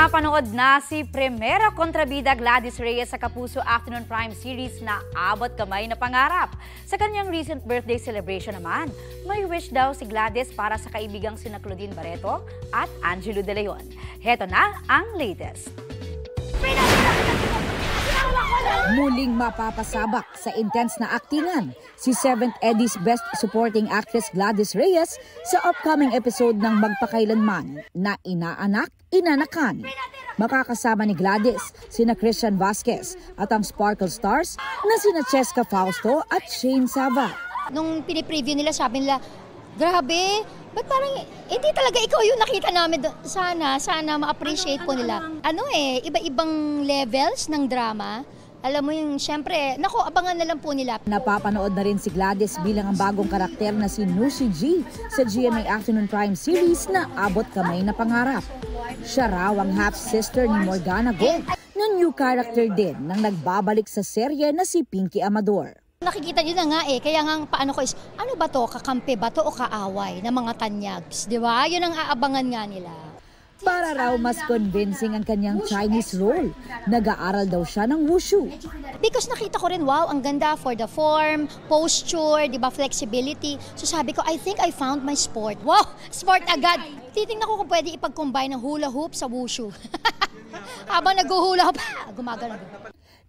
Napanood na si Primera Kontrabida Gladys Reyes sa Kapuso Afternoon Prime Series na Abot Kamay na Pangarap. Sa kanyang recent birthday celebration naman, may wish daw si Gladys para sa kaibigang sina Claudine Barreto at Angelo De Leon. Heto na ang latest. Muling mapapasabak sa intense na aktingan si 7th Eddie's Best Supporting Actress Gladys Reyes sa upcoming episode ng Magpakailanman na Inaanak, Inanakan. Makakasama ni Gladys sina Christian Vasquez at ang Sparkle Stars na sina Cheska Fausto at Shane Sava. Nung pinipreview nila, sabi nila, grabe, ba't parang hindi talaga ikaw yung nakita namin doon. Sana ma-appreciate po nila. Iba-ibang levels ng drama. Alam mo yung, syempre, abangan na lang po nila. Napapanood na rin si Gladys bilang ang bagong karakter na si Nushi G sa GMA Afternoon Prime Series na Abot Kamay na Pangarap. Siya raw ang half-sister ni Morgana Gold na new character din nang nagbabalik sa serye na si Pinky Amador. Nakikita nyo na nga kaya nga paano ko is, ano ba to, kakampi ba to o kaaway ng mga tanyags, di ba? Yun ang aabangan nga nila. Para raw mas convincing ang kanyang Chinese role. Nag-aaral daw siya ng wushu. Because nakita ko rin, wow, ang ganda for the form, posture, di ba, flexibility. So sabi ko, I think I found my sport. Wow, sport agad. Titingnan ko kung pwede ipag-combine ng hula hoop sa wushu. Habang nag-hula hoop, gumagano.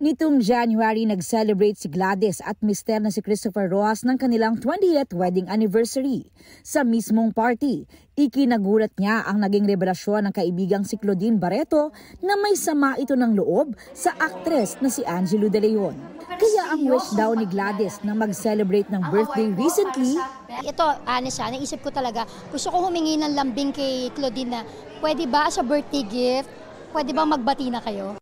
Nitong January, nag-celebrate si Gladys at mister na si Christopher Rojas ng kanilang 20th wedding anniversary. Sa mismong party, ikinagulat niya ang naging revelasyon ng kaibigang si Claudine Barreto na may sama ito ng loob sa aktres na si Angelo De Leon. Kaya ang wish daw ni Gladys na mag-celebrate ng birthday recently, ito, honest naisip ko talaga, gusto ko humingi ng lambing kay Claudine na, pwede ba sa birthday gift, pwede ba magbati na kayo?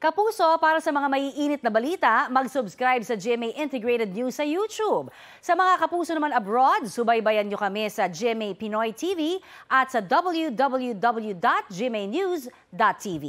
Kapuso, para sa mga maiinit na balita, mag-subscribe sa GMA Integrated News sa YouTube. Sa mga kapuso naman abroad, subaybayan nyo kami sa GMA Pinoy TV at sa www.gmanews.tv.